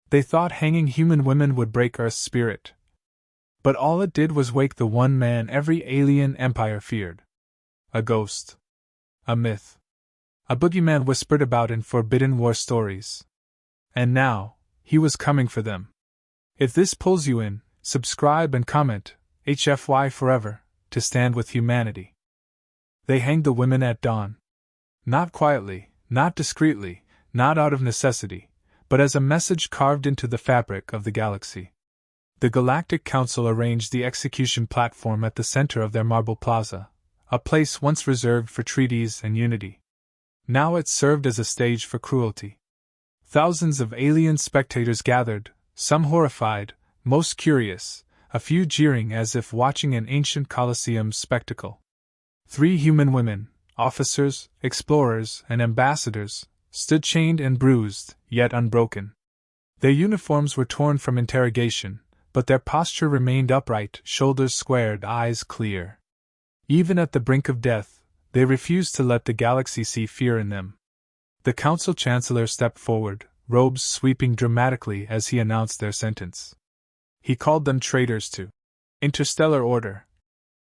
They thought hanging human women would break Earth's spirit. But all it did was wake the one man every alien empire feared. A ghost. A myth. A boogeyman whispered about in forbidden war stories. And now, he was coming for them. If this pulls you in, subscribe and comment, HFY forever, to stand with humanity. They hanged the women at dawn. Not quietly, not discreetly, not out of necessity, but as a message carved into the fabric of the galaxy. The Galactic Council arranged the execution platform at the center of their marble plaza, a place once reserved for treaties and unity. Now it served as a stage for cruelty. Thousands of alien spectators gathered, some horrified, most curious, a few jeering as if watching an ancient Colosseum spectacle. 3 human women, officers, explorers, and ambassadors, stood chained and bruised, yet unbroken. Their uniforms were torn from interrogation, but their posture remained upright, shoulders squared, eyes clear. Even at the brink of death, they refused to let the galaxy see fear in them. The Council Chancellor stepped forward, robes sweeping dramatically as he announced their sentence. He called them traitors to interstellar order,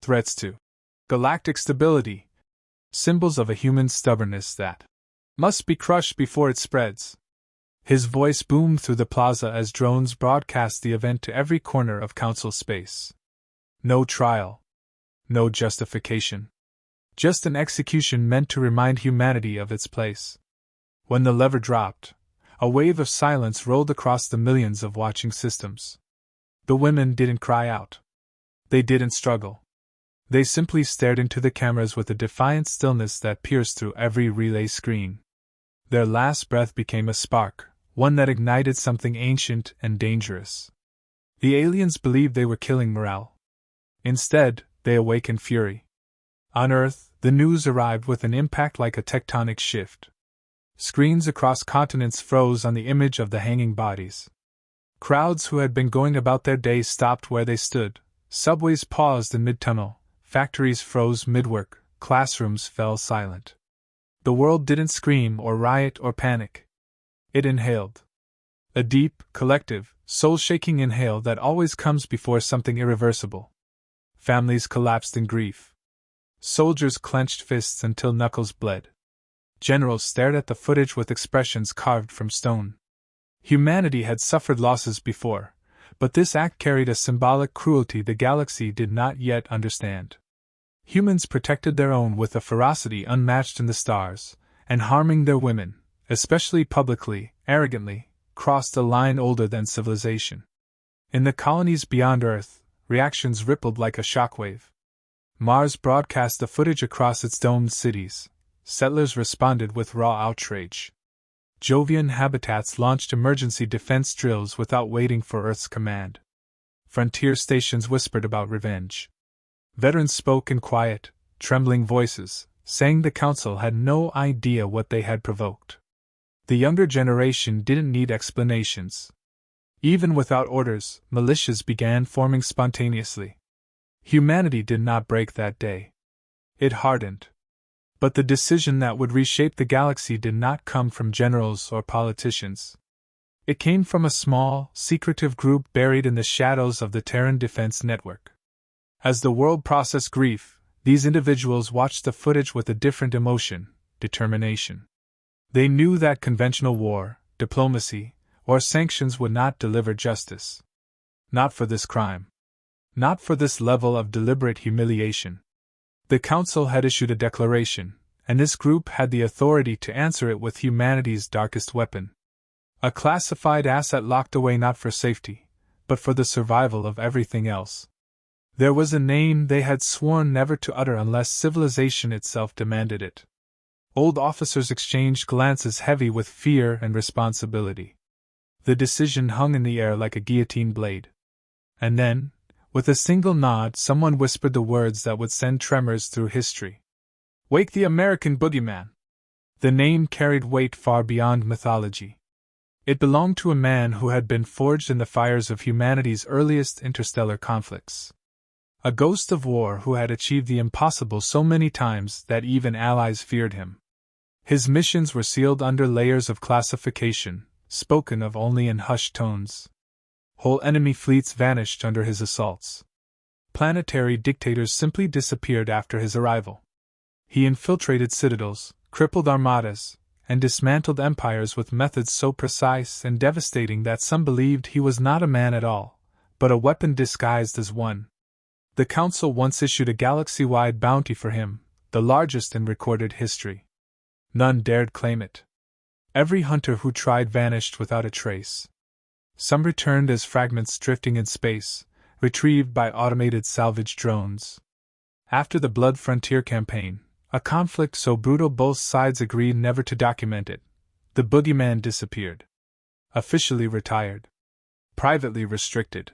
threats to galactic stability, symbols of a human stubbornness that must be crushed before it spreads. His voice boomed through the plaza as drones broadcast the event to every corner of Council space. No trial. No justification. Just an execution meant to remind humanity of its place. When the lever dropped, a wave of silence rolled across the millions of watching systems. The women didn't cry out. They didn't struggle. They simply stared into the cameras with a defiant stillness that pierced through every relay screen. Their last breath became a spark, one that ignited something ancient and dangerous. The aliens believed they were killing morale. Instead, they awakened fury. On Earth, the news arrived with an impact like a tectonic shift. Screens across continents froze on the image of the hanging bodies. Crowds who had been going about their day stopped where they stood, subways paused in mid-tunnel, factories froze mid-work, classrooms fell silent. The world didn't scream or riot or panic. It inhaled. A deep, collective, soul-shaking inhale that always comes before something irreversible. Families collapsed in grief. Soldiers clenched fists until knuckles bled. Generals stared at the footage with expressions carved from stone. Humanity had suffered losses before, but this act carried a symbolic cruelty the galaxy did not yet understand. Humans protected their own with a ferocity unmatched in the stars, and harming their women, especially publicly, arrogantly, crossed a line older than civilization. In the colonies beyond Earth, reactions rippled like a shockwave. Mars broadcast the footage across its domed cities. Settlers responded with raw outrage. Jovian habitats launched emergency defense drills without waiting for Earth's command. Frontier stations whispered about revenge. Veterans spoke in quiet, trembling voices, saying the Council had no idea what they had provoked. The younger generation didn't need explanations. Even without orders, militias began forming spontaneously. Humanity did not break that day. It hardened. But the decision that would reshape the galaxy did not come from generals or politicians. It came from a small, secretive group buried in the shadows of the Terran Defense Network. As the world processed grief, these individuals watched the footage with a different emotion, determination. They knew that conventional war, diplomacy, or sanctions would not deliver justice. Not for this crime. Not for this level of deliberate humiliation. The Council had issued a declaration, and this group had the authority to answer it with humanity's darkest weapon. A classified asset locked away not for safety, but for the survival of everything else. There was a name they had sworn never to utter unless civilization itself demanded it. Old officers exchanged glances heavy with fear and responsibility. The decision hung in the air like a guillotine blade. And then, with a single nod, someone whispered the words that would send tremors through history. Wake the American Boogeyman! The name carried weight far beyond mythology. It belonged to a man who had been forged in the fires of humanity's earliest interstellar conflicts. A ghost of war who had achieved the impossible so many times that even allies feared him. His missions were sealed under layers of classification, spoken of only in hushed tones. Whole enemy fleets vanished under his assaults. Planetary dictators simply disappeared after his arrival. He infiltrated citadels, crippled armadas, and dismantled empires with methods so precise and devastating that some believed he was not a man at all, but a weapon disguised as one. The Council once issued a galaxy-wide bounty for him, the largest in recorded history. None dared claim it. Every hunter who tried vanished without a trace. Some returned as fragments drifting in space, retrieved by automated salvage drones. After the Blood Frontier campaign, a conflict so brutal both sides agreed never to document it, the Boogeyman disappeared. Officially retired. Privately restricted.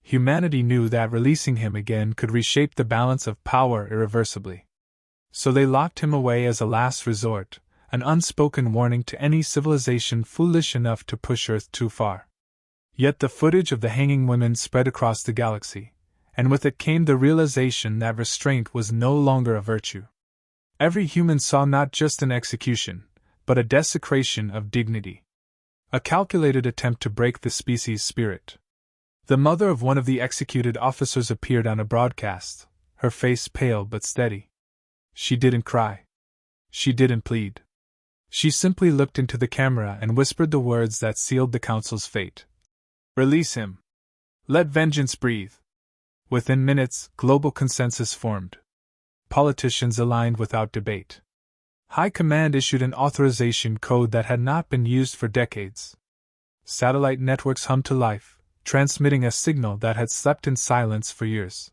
Humanity knew that releasing him again could reshape the balance of power irreversibly. So they locked him away as a last resort, an unspoken warning to any civilization foolish enough to push Earth too far. Yet the footage of the hanging women spread across the galaxy, and with it came the realization that restraint was no longer a virtue. Every human saw not just an execution, but a desecration of dignity. A calculated attempt to break the species' spirit. The mother of one of the executed officers appeared on a broadcast, her face pale but steady. She didn't cry. She didn't plead. She simply looked into the camera and whispered the words that sealed the Council's fate. Release him. Let vengeance breathe. Within minutes, global consensus formed. Politicians aligned without debate. High Command issued an authorization code that had not been used for decades. Satellite networks hummed to life, transmitting a signal that had slept in silence for years.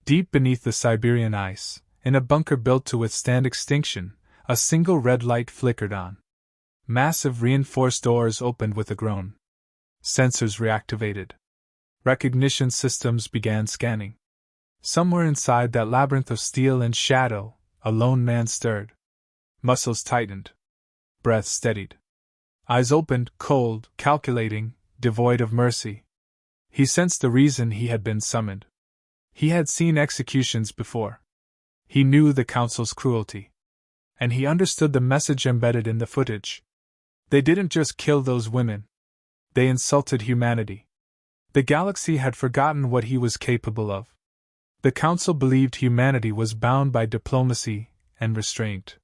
Deep beneath the Siberian ice, in a bunker built to withstand extinction, a single red light flickered on. Massive reinforced doors opened with a groan. Sensors reactivated. Recognition systems began scanning. Somewhere inside that labyrinth of steel and shadow, a lone man stirred. Muscles tightened. Breath steadied. Eyes opened, cold, calculating, devoid of mercy. He sensed the reason he had been summoned. He had seen executions before. He knew the Council's cruelty. And he understood the message embedded in the footage. They didn't just kill those women. They insulted humanity. The galaxy had forgotten what he was capable of. The Council believed humanity was bound by diplomacy and restraint.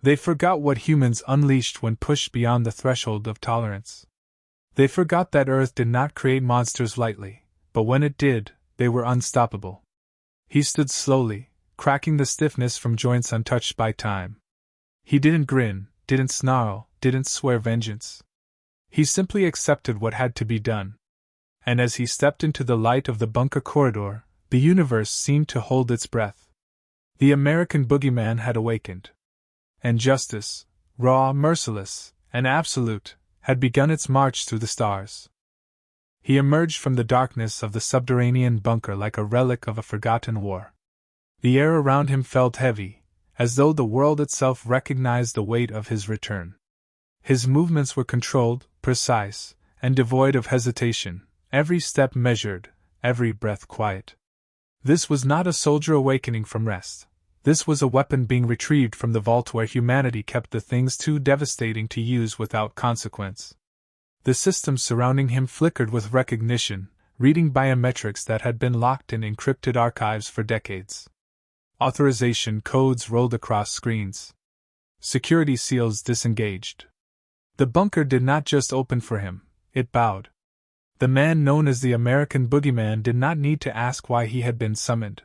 They forgot what humans unleashed when pushed beyond the threshold of tolerance. They forgot that Earth did not create monsters lightly, but when it did, they were unstoppable. He stood slowly, cracking the stiffness from joints untouched by time. He didn't grin, didn't snarl, didn't swear vengeance. He simply accepted what had to be done. And as he stepped into the light of the bunker corridor, the universe seemed to hold its breath. The American Boogeyman had awakened. And justice, raw, merciless, and absolute, had begun its march through the stars. He emerged from the darkness of the subterranean bunker like a relic of a forgotten war. The air around him felt heavy, as though the world itself recognized the weight of his return. His movements were controlled, precise, and devoid of hesitation, every step measured, every breath quiet. This was not a soldier awakening from rest. This was a weapon being retrieved from the vault where humanity kept the things too devastating to use without consequence. The systems surrounding him flickered with recognition, reading biometrics that had been locked in encrypted archives for decades. Authorization codes rolled across screens. Security seals disengaged. The bunker did not just open for him, it bowed. The man known as the American Boogeyman did not need to ask why he had been summoned.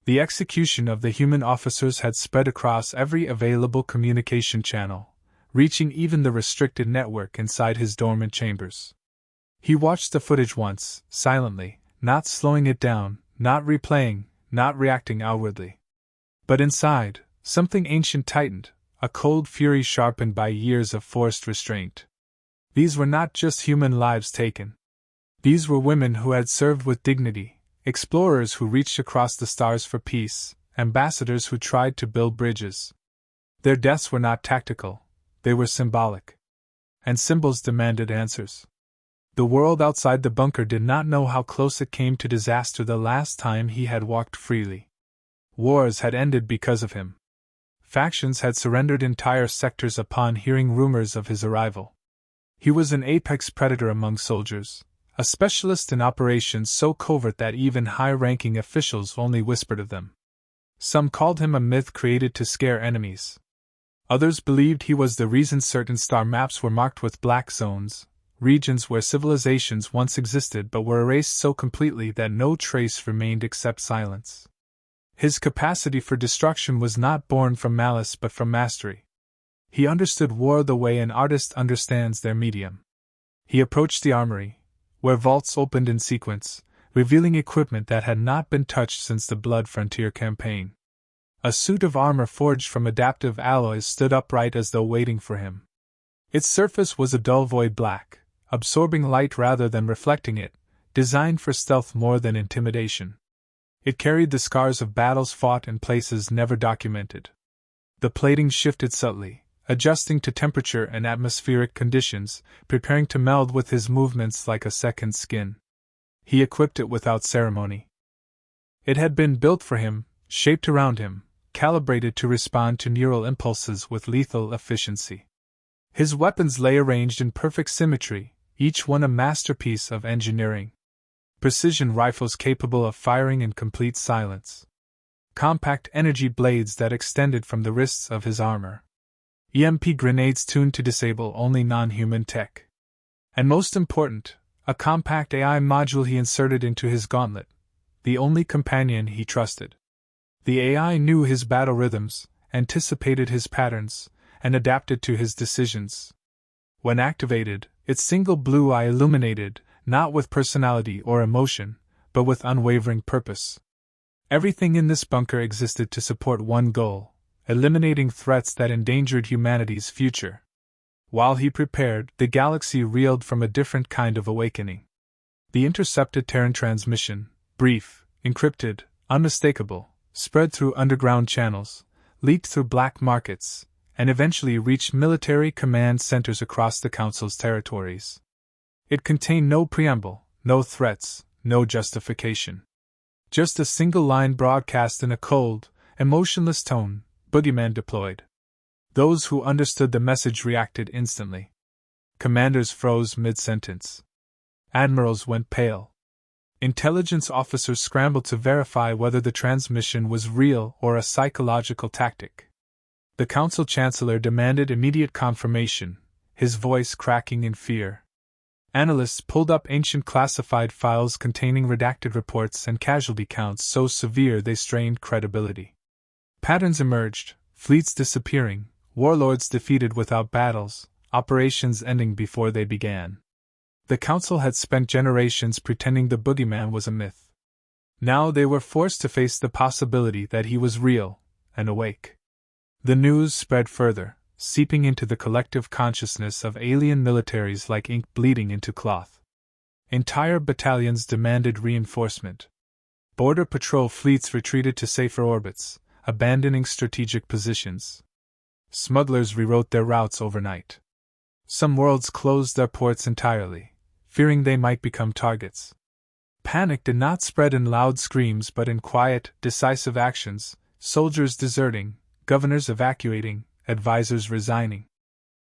The execution of the human officers had spread across every available communication channel, reaching even the restricted network inside his dormant chambers. He watched the footage once, silently, not slowing it down, not replaying, not reacting outwardly. But inside, something ancient tightened, a cold fury sharpened by years of forced restraint. These were not just human lives taken. These were women who had served with dignity, explorers who reached across the stars for peace, ambassadors who tried to build bridges. Their deaths were not tactical, they were symbolic. And symbols demanded answers. The world outside the bunker did not know how close it came to disaster the last time he had walked freely. Wars had ended because of him. Factions had surrendered entire sectors upon hearing rumors of his arrival. He was an apex predator among soldiers, a specialist in operations so covert that even high-ranking officials only whispered of them. Some called him a myth created to scare enemies. Others believed he was the reason certain star maps were marked with black zones, regions where civilizations once existed but were erased so completely that no trace remained except silence. His capacity for destruction was not born from malice but from mastery. He understood war the way an artist understands their medium. He approached the armory, where vaults opened in sequence, revealing equipment that had not been touched since the Blood Frontier campaign. A suit of armor forged from adaptive alloys stood upright as though waiting for him. Its surface was a dull void black, absorbing light rather than reflecting it, designed for stealth more than intimidation. It carried the scars of battles fought in places never documented. The plating shifted subtly, adjusting to temperature and atmospheric conditions, preparing to meld with his movements like a second skin. He equipped it without ceremony. It had been built for him, shaped around him, calibrated to respond to neural impulses with lethal efficiency. His weapons lay arranged in perfect symmetry, each one a masterpiece of engineering. Precision rifles capable of firing in complete silence. Compact energy blades that extended from the wrists of his armor. EMP grenades tuned to disable only non-human tech. And most important, a compact AI module he inserted into his gauntlet, the only companion he trusted. The AI knew his battle rhythms, anticipated his patterns, and adapted to his decisions. When activated, its single blue eye illuminated, not with personality or emotion, but with unwavering purpose. Everything in this bunker existed to support one goal: eliminating threats that endangered humanity's future. While he prepared, the galaxy reeled from a different kind of awakening. The intercepted Terran transmission, brief, encrypted, unmistakable, spread through underground channels, leaked through black markets, and eventually reached military command centers across the Council's territories. It contained no preamble, no threats, no justification. Just a single line broadcast in a cold, emotionless tone: Boogeyman deployed. Those who understood the message reacted instantly. Commanders froze mid-sentence. Admirals went pale. Intelligence officers scrambled to verify whether the transmission was real or a psychological tactic. The Council Chancellor demanded immediate confirmation, his voice cracking in fear. Analysts pulled up ancient classified files containing redacted reports and casualty counts so severe they strained credibility. Patterns emerged: fleets disappearing, warlords defeated without battles, operations ending before they began. The Council had spent generations pretending the Boogeyman was a myth. Now they were forced to face the possibility that he was real and awake. The news spread further, seeping into the collective consciousness of alien militaries like ink bleeding into cloth. Entire battalions demanded reinforcement. Border patrol fleets retreated to safer orbits, abandoning strategic positions. Smugglers rewrote their routes overnight. Some worlds closed their ports entirely, fearing they might become targets. Panic did not spread in loud screams but in quiet, decisive actions: soldiers deserting, governors evacuating, advisors resigning.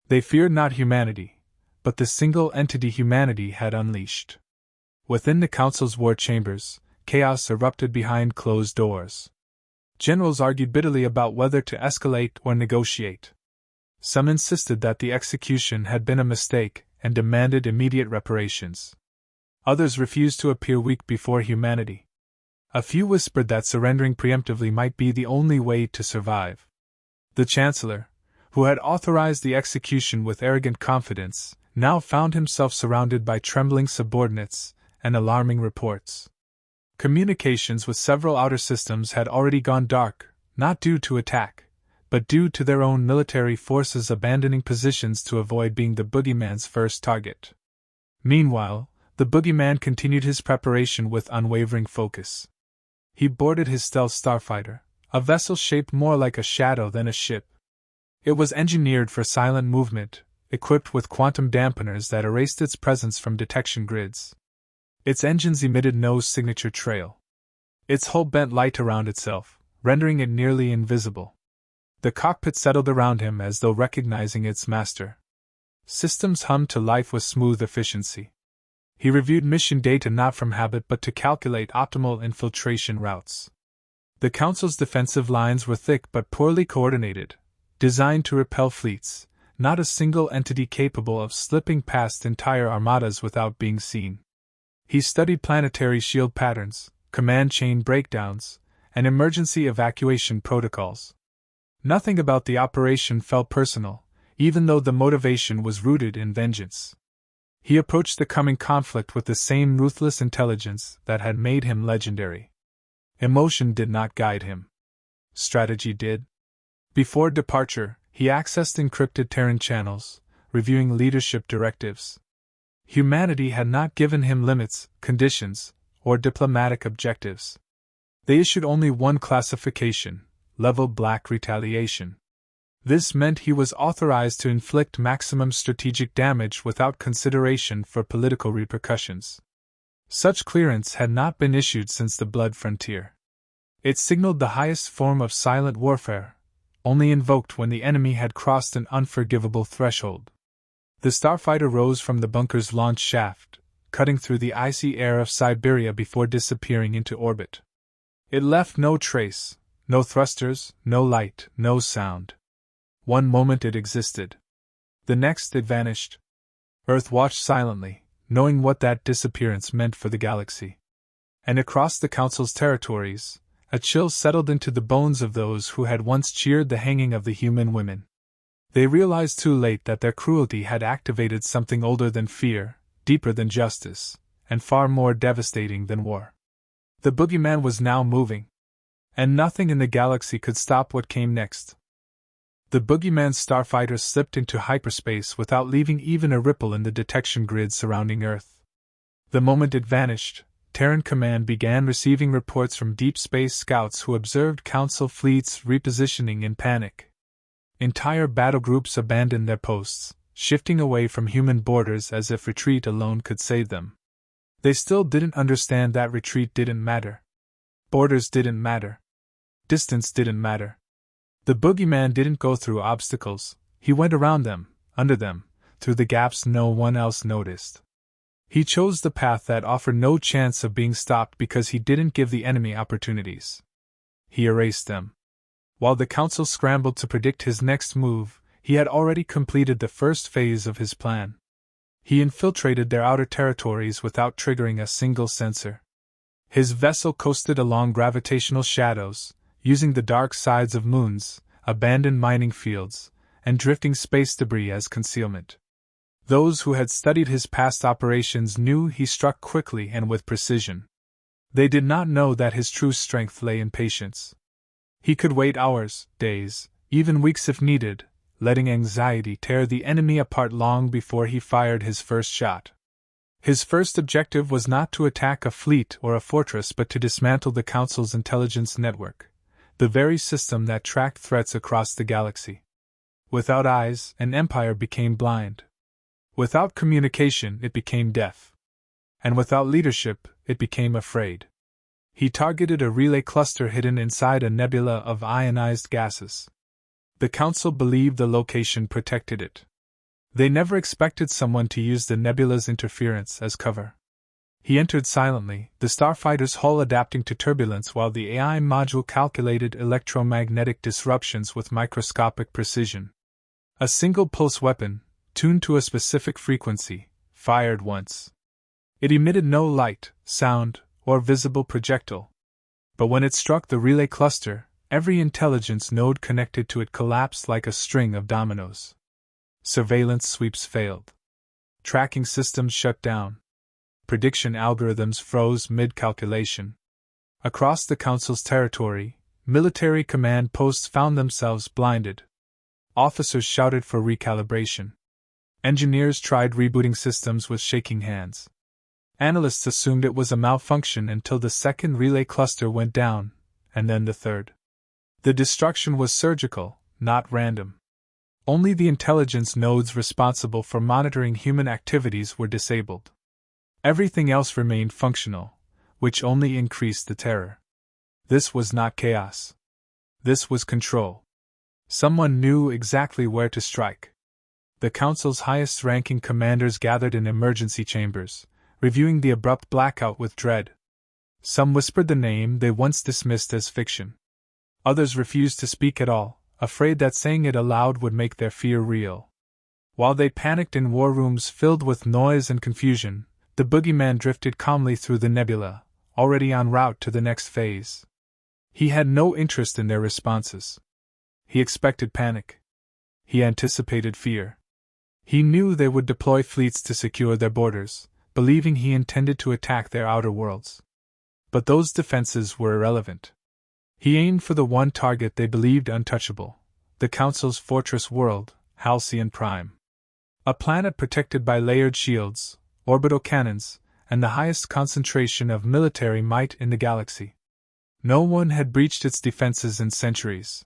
They feared not humanity, but the single entity humanity had unleashed. Within the Council's war chambers, chaos erupted behind closed doors. Generals argued bitterly about whether to escalate or negotiate. Some insisted that the execution had been a mistake and demanded immediate reparations. Others refused to appear weak before humanity. A few whispered that surrendering preemptively might be the only way to survive. The Chancellor, who had authorized the execution with arrogant confidence, now found himself surrounded by trembling subordinates and alarming reports. Communications with several outer systems had already gone dark, not due to attack, but due to their own military forces abandoning positions to avoid being the Boogeyman's first target. Meanwhile, the Boogeyman continued his preparation with unwavering focus. He boarded his stealth starfighter, a vessel shaped more like a shadow than a ship. It was engineered for silent movement, equipped with quantum dampeners that erased its presence from detection grids. Its engines emitted no signature trail. Its hull bent light around itself, rendering it nearly invisible. The cockpit settled around him as though recognizing its master. Systems hummed to life with smooth efficiency. He reviewed mission data not from habit but to calculate optimal infiltration routes. The Council's defensive lines were thick but poorly coordinated, designed to repel fleets, not a single entity capable of slipping past entire armadas without being seen. He studied planetary shield patterns, command chain breakdowns, and emergency evacuation protocols. Nothing about the operation felt personal, even though the motivation was rooted in vengeance. He approached the coming conflict with the same ruthless intelligence that had made him legendary. Emotion did not guide him. Strategy did. Before departure, he accessed encrypted Terran channels, reviewing leadership directives. Humanity had not given him limits, conditions, or diplomatic objectives. They issued only one classification: level black retaliation. This meant he was authorized to inflict maximum strategic damage without consideration for political repercussions. Such clearance had not been issued since the Blood Frontier. It signaled the highest form of silent warfare, only invoked when the enemy had crossed an unforgivable threshold. The starfighter rose from the bunker's launch shaft, cutting through the icy air of Siberia before disappearing into orbit. It left no trace, no thrusters, no light, no sound. One moment it existed. The next it vanished. Earth watched silently, knowing what that disappearance meant for the galaxy. And across the Council's territories, a chill settled into the bones of those who had once cheered the hanging of the human women. They realized too late that their cruelty had activated something older than fear, deeper than justice, and far more devastating than war. The Boogeyman was now moving, and nothing in the galaxy could stop what came next. The Boogeyman's starfighter slipped into hyperspace without leaving even a ripple in the detection grid surrounding Earth. The moment it vanished, Terran Command began receiving reports from deep space scouts who observed Council fleets repositioning in panic. Entire battle groups abandoned their posts, shifting away from human borders as if retreat alone could save them. They still didn't understand that retreat didn't matter. Borders didn't matter. Distance didn't matter. The Boogeyman didn't go through obstacles, he went around them, under them, through the gaps no one else noticed. He chose the path that offered no chance of being stopped because he didn't give the enemy opportunities. He erased them. While the Council scrambled to predict his next move, he had already completed the first phase of his plan. He infiltrated their outer territories without triggering a single sensor. His vessel coasted along gravitational shadows, using the dark sides of moons, abandoned mining fields, and drifting space debris as concealment. Those who had studied his past operations knew he struck quickly and with precision. They did not know that his true strength lay in patience. He could wait hours, days, even weeks if needed, letting anxiety tear the enemy apart long before he fired his first shot. His first objective was not to attack a fleet or a fortress but to dismantle the Council's intelligence network, the very system that tracked threats across the galaxy. Without eyes, an empire became blind. Without communication, it became deaf. And without leadership, it became afraid. He targeted a relay cluster hidden inside a nebula of ionized gases. The Council believed the location protected it. They never expected someone to use the nebula's interference as cover. He entered silently, the starfighter's hull adapting to turbulence while the AI module calculated electromagnetic disruptions with microscopic precision. A single pulse weapon, tuned to a specific frequency, fired once. It emitted no light, sound, or visible projectile. But when it struck the relay cluster, every intelligence node connected to it collapsed like a string of dominoes. Surveillance sweeps failed. Tracking systems shut down. Prediction algorithms froze mid-calculation. Across the Council's territory, military command posts found themselves blinded. Officers shouted for recalibration. Engineers tried rebooting systems with shaking hands. Analysts assumed it was a malfunction until the second relay cluster went down, and then the third. The destruction was surgical, not random. Only the intelligence nodes responsible for monitoring human activities were disabled. Everything else remained functional, which only increased the terror. This was not chaos. This was control. Someone knew exactly where to strike. the Council's highest-ranking commanders gathered in emergency chambers, reviewing the abrupt blackout with dread. Some whispered the name they once dismissed as fiction. Others refused to speak at all, afraid that saying it aloud would make their fear real. While they panicked in war rooms filled with noise and confusion, the Boogeyman drifted calmly through the nebula, already en route to the next phase. He had no interest in their responses. He expected panic. He anticipated fear. He knew they would deploy fleets to secure their borders, believing he intended to attack their outer worlds. But those defenses were irrelevant. He aimed for the one target they believed untouchable, the Council's fortress world, Halcyon Prime. A planet protected by layered shields, orbital cannons, and the highest concentration of military might in the galaxy. No one had breached its defenses in centuries.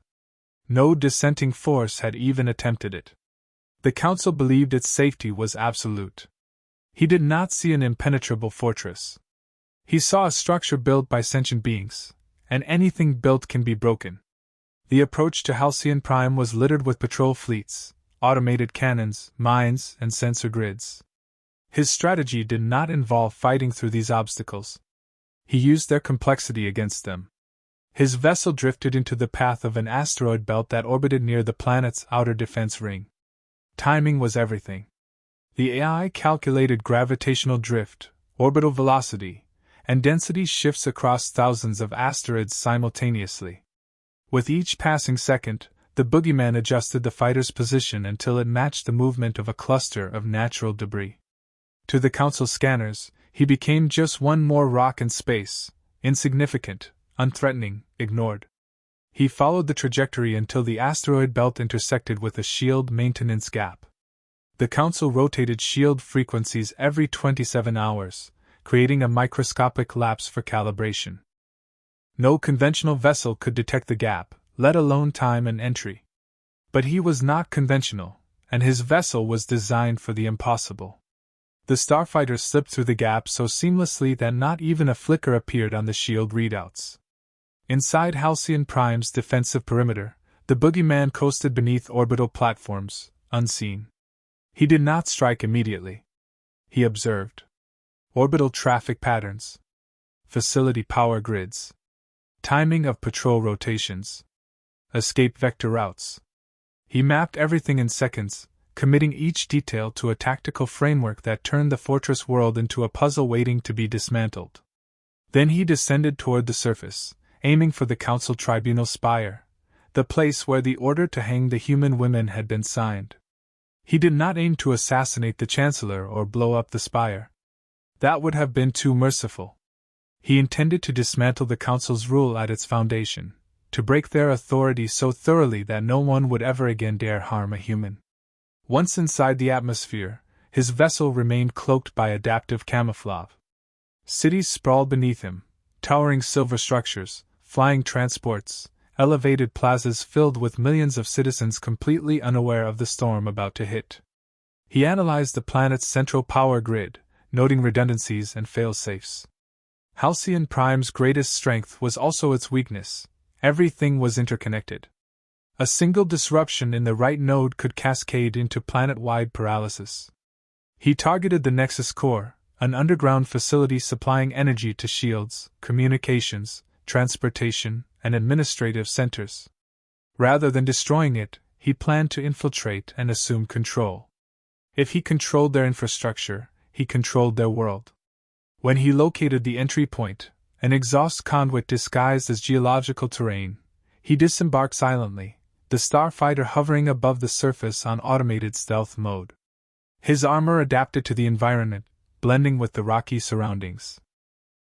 No dissenting force had even attempted it. The Council believed its safety was absolute. He did not see an impenetrable fortress. He saw a structure built by sentient beings, and anything built can be broken. The approach to Halcyon Prime was littered with patrol fleets, automated cannons, mines, and sensor grids. His strategy did not involve fighting through these obstacles. He used their complexity against them. His vessel drifted into the path of an asteroid belt that orbited near the planet's outer defense ring. Timing was everything. The AI calculated gravitational drift, orbital velocity, and density shifts across thousands of asteroids simultaneously. With each passing second, the Boogeyman adjusted the fighter's position until it matched the movement of a cluster of natural debris. To the Council scanners, he became just one more rock in space, insignificant, unthreatening, ignored. He followed the trajectory until the asteroid belt intersected with a shield maintenance gap. The Council rotated shield frequencies every 27 hours, creating a microscopic lapse for calibration. No conventional vessel could detect the gap, let alone time and entry. But he was not conventional, and his vessel was designed for the impossible. The starfighter slipped through the gap so seamlessly that not even a flicker appeared on the shield readouts. Inside Halcyon Prime's defensive perimeter, the Boogeyman coasted beneath orbital platforms, unseen. He did not strike immediately. He observed orbital traffic patterns, facility power grids, timing of patrol rotations, escape vector routes. He mapped everything in seconds, committing each detail to a tactical framework that turned the fortress world into a puzzle waiting to be dismantled. Then he descended toward the surface, aiming for the Council Tribunal spire, the place where the order to hang the human women had been signed. He did not aim to assassinate the Chancellor or blow up the spire. That would have been too merciful. He intended to dismantle the Council's rule at its foundation, to break their authority so thoroughly that no one would ever again dare harm a human. Once inside the atmosphere, his vessel remained cloaked by adaptive camouflage. Cities sprawled beneath him, towering silver structures, flying transports, elevated plazas filled with millions of citizens completely unaware of the storm about to hit. He analyzed the planet's central power grid, noting redundancies and fail-safes. Halcyon Prime's greatest strength was also its weakness. Everything was interconnected. A single disruption in the right node could cascade into planet-wide paralysis. He targeted the Nexus Core, an underground facility supplying energy to shields, communications, transportation, and administrative centers. Rather than destroying it, he planned to infiltrate and assume control. If he controlled their infrastructure, he controlled their world. When he located the entry point, an exhaust conduit disguised as geological terrain, he disembarked silently, the starfighter hovering above the surface on automated stealth mode. His armor adapted to the environment, blending with the rocky surroundings.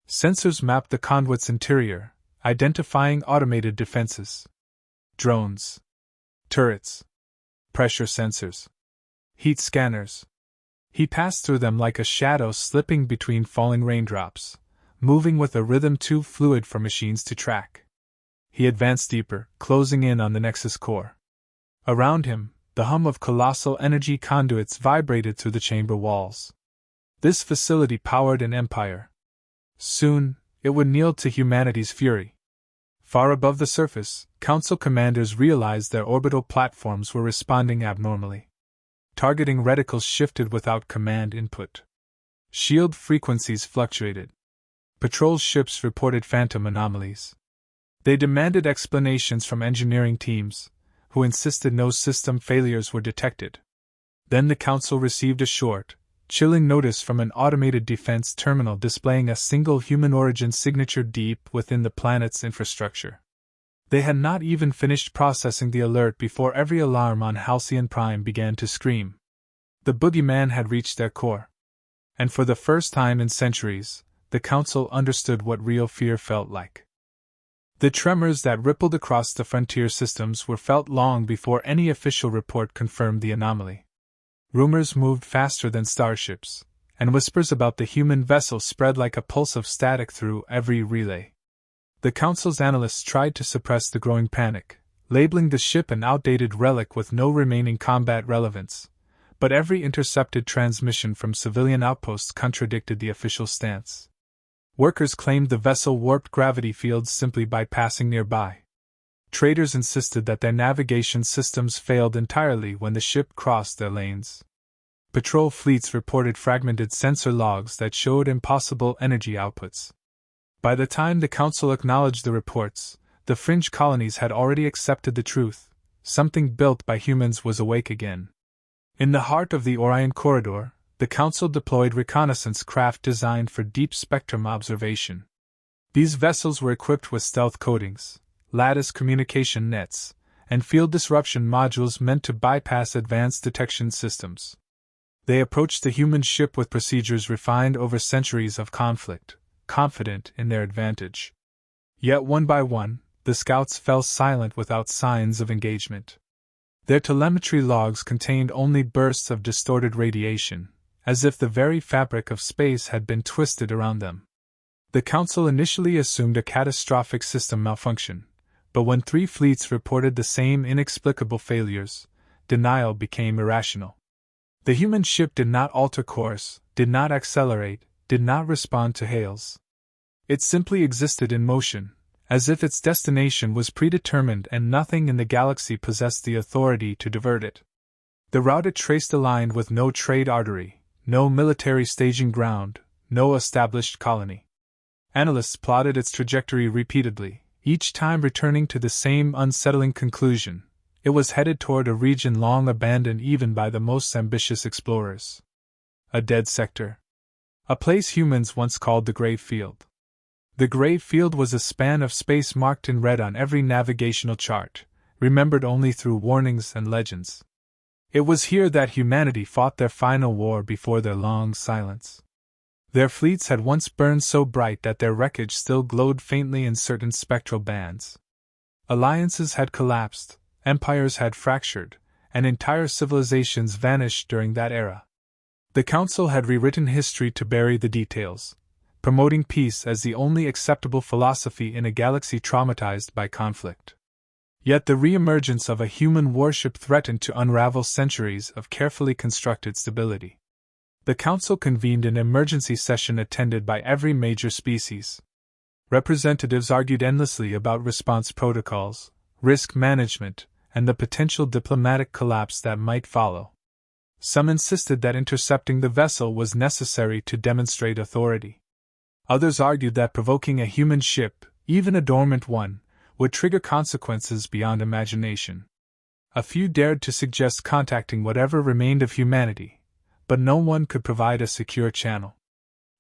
Sensors mapped the conduit's interior, identifying automated defenses. Drones, turrets, pressure sensors, heat scanners. He passed through them like a shadow slipping between falling raindrops, moving with a rhythm too fluid for machines to track. He advanced deeper, closing in on the Nexus Core. Around him, the hum of colossal energy conduits vibrated through the chamber walls. This facility powered an empire. Soon, it would kneel to humanity's fury. Far above the surface, Council commanders realized their orbital platforms were responding abnormally. Targeting reticles shifted without command input. Shield frequencies fluctuated. Patrol ships reported phantom anomalies. They demanded explanations from engineering teams, who insisted no system failures were detected. Then the Council received a short, chilling notice from an automated defense terminal displaying a single human origin signature deep within the planet's infrastructure. They had not even finished processing the alert before every alarm on Halcyon Prime began to scream. The Boogeyman had reached their core. And for the first time in centuries, the Council understood what real fear felt like. The tremors that rippled across the frontier systems were felt long before any official report confirmed the anomaly. Rumors moved faster than starships, and whispers about the human vessel spread like a pulse of static through every relay. The Council's analysts tried to suppress the growing panic, labeling the ship an outdated relic with no remaining combat relevance, but every intercepted transmission from civilian outposts contradicted the official stance. Workers claimed the vessel warped gravity fields simply by passing nearby. Traders insisted that their navigation systems failed entirely when the ship crossed their lanes. Patrol fleets reported fragmented sensor logs that showed impossible energy outputs. By the time the Council acknowledged the reports, the fringe colonies had already accepted the truth: something built by humans was awake again. In the heart of the Orion Corridor, the Council deployed reconnaissance craft designed for deep spectrum observation. These vessels were equipped with stealth coatings, lattice communication nets, and field disruption modules meant to bypass advanced detection systems. They approached the human ship with procedures refined over centuries of conflict, confident in their advantage. Yet one by one, the scouts fell silent without signs of engagement. Their telemetry logs contained only bursts of distorted radiation, as if the very fabric of space had been twisted around them. The Council initially assumed a catastrophic system malfunction, but when 3 fleets reported the same inexplicable failures, denial became irrational. The human ship did not alter course, did not accelerate, did not respond to hails. It simply existed in motion, as if its destination was predetermined and nothing in the galaxy possessed the authority to divert it. The route it traced aligned with no trade artery, no military staging ground, no established colony. Analysts plotted its trajectory repeatedly, each time returning to the same unsettling conclusion: it was headed toward a region long abandoned even by the most ambitious explorers. A dead sector. A place humans once called the Grave Field. The Grave Field was a span of space marked in red on every navigational chart, remembered only through warnings and legends. It was here that humanity fought their final war before their long silence. Their fleets had once burned so bright that their wreckage still glowed faintly in certain spectral bands. Alliances had collapsed, empires had fractured, and entire civilizations vanished during that era. The Council had rewritten history to bury the details, promoting peace as the only acceptable philosophy in a galaxy traumatized by conflict. Yet the re-emergence of a human warship threatened to unravel centuries of carefully constructed stability. The Council convened an emergency session attended by every major species. Representatives argued endlessly about response protocols, risk management, and the potential diplomatic collapse that might follow. Some insisted that intercepting the vessel was necessary to demonstrate authority. Others argued that provoking a human ship, even a dormant one, would trigger consequences beyond imagination. A few dared to suggest contacting whatever remained of humanity, but no one could provide a secure channel.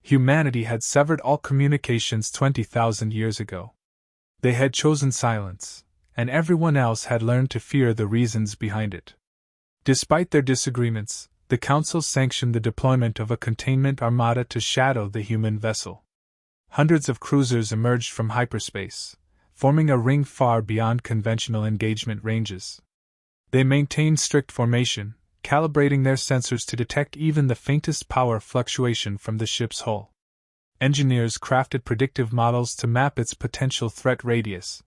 Humanity had severed all communications 20,000 years ago. They had chosen silence, and everyone else had learned to fear the reasons behind it. Despite their disagreements, the Council sanctioned the deployment of a containment armada to shadow the human vessel. Hundreds of cruisers emerged from hyperspace, forming a ring far beyond conventional engagement ranges. They maintained strict formation, calibrating their sensors to detect even the faintest power fluctuation from the ship's hull. Engineers crafted predictive models to map its potential threat radius.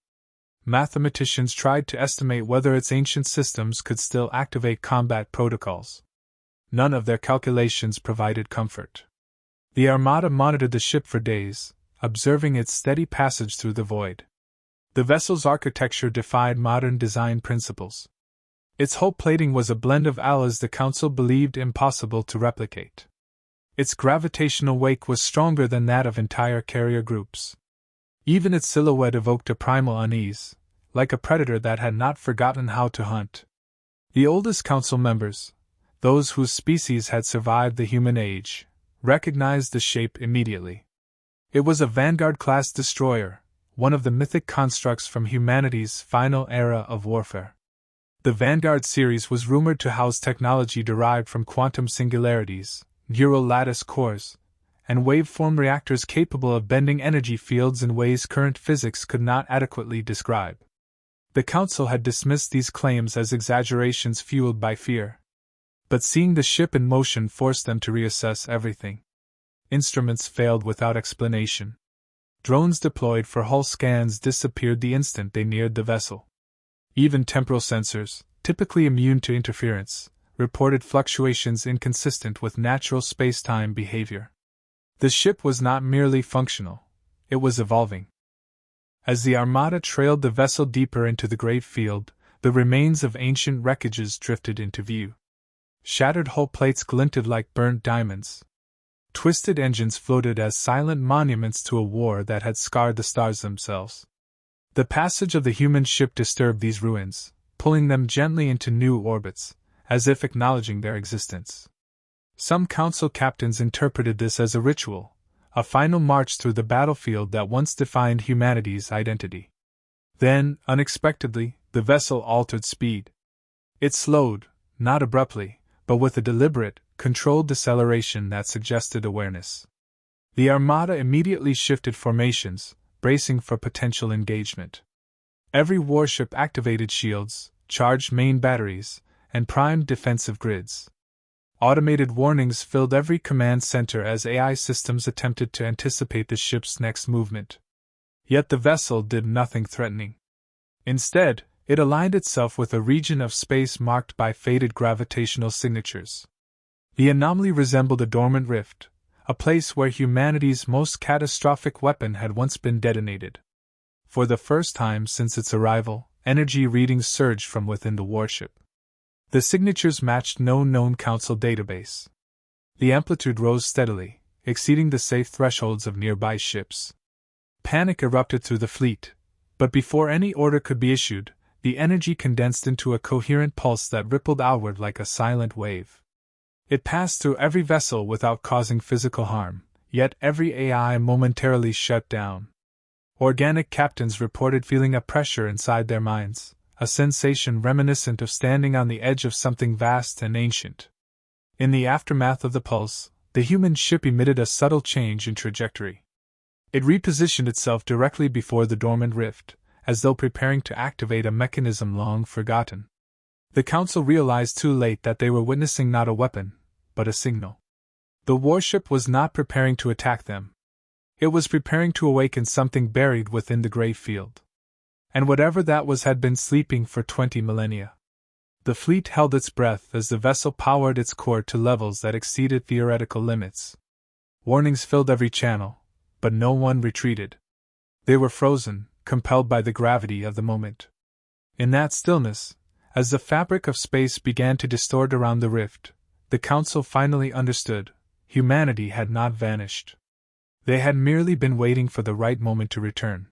Mathematicians tried to estimate whether its ancient systems could still activate combat protocols. None of their calculations provided comfort. The Armada monitored the ship for days, observing its steady passage through the void. The vessel's architecture defied modern design principles. Its hull plating was a blend of alloys the Council believed impossible to replicate. Its gravitational wake was stronger than that of entire carrier groups. Even its silhouette evoked a primal unease, like a predator that had not forgotten how to hunt. The oldest Council members, those whose species had survived the human age, recognized the shape immediately. It was a Vanguard-class destroyer, one of the mythic constructs from humanity's final era of warfare. The Vanguard series was rumored to house technology derived from quantum singularities, neural lattice cores, and waveform reactors capable of bending energy fields in ways current physics could not adequately describe. The Council had dismissed these claims as exaggerations fueled by fear. But seeing the ship in motion forced them to reassess everything. Instruments failed without explanation. Drones deployed for hull scans disappeared the instant they neared the vessel. Even temporal sensors, typically immune to interference, reported fluctuations inconsistent with natural space-time behavior. The ship was not merely functional, it was evolving. As the Armada trailed the vessel deeper into the grave field, the remains of ancient wreckages drifted into view. Shattered hull plates glinted like burnt diamonds. Twisted engines floated as silent monuments to a war that had scarred the stars themselves. The passage of the human ship disturbed these ruins, pulling them gently into new orbits, as if acknowledging their existence. Some Council captains interpreted this as a ritual, a final march through the battlefield that once defined humanity's identity. Then, unexpectedly, the vessel altered speed. It slowed, not abruptly, but with a deliberate, controlled deceleration that suggested awareness. The Armada immediately shifted formations, bracing for potential engagement. Every warship activated shields, charged main batteries, and primed defensive grids. Automated warnings filled every command center as AI systems attempted to anticipate the ship's next movement. Yet the vessel did nothing threatening. Instead, it aligned itself with a region of space marked by faded gravitational signatures. The anomaly resembled a dormant rift, a place where humanity's most catastrophic weapon had once been detonated. For the first time since its arrival, energy readings surged from within the warship. The signatures matched no known Council database. The amplitude rose steadily, exceeding the safe thresholds of nearby ships. Panic erupted through the fleet, but before any order could be issued, the energy condensed into a coherent pulse that rippled outward like a silent wave. It passed through every vessel without causing physical harm, yet every AI momentarily shut down. Organic captains reported feeling a pressure inside their minds, a sensation reminiscent of standing on the edge of something vast and ancient. In the aftermath of the pulse, the human ship emitted a subtle change in trajectory. It repositioned itself directly before the dormant rift, as though preparing to activate a mechanism long forgotten. The Council realized too late that they were witnessing not a weapon, but a signal. The warship was not preparing to attack them. It was preparing to awaken something buried within the grave field. And whatever that was had been sleeping for 20 millennia. The fleet held its breath as the vessel powered its core to levels that exceeded theoretical limits. Warnings filled every channel, but no one retreated. They were frozen, compelled by the gravity of the moment. In that stillness, as the fabric of space began to distort around the rift, the Council finally understood: humanity had not vanished. They had merely been waiting for the right moment to return.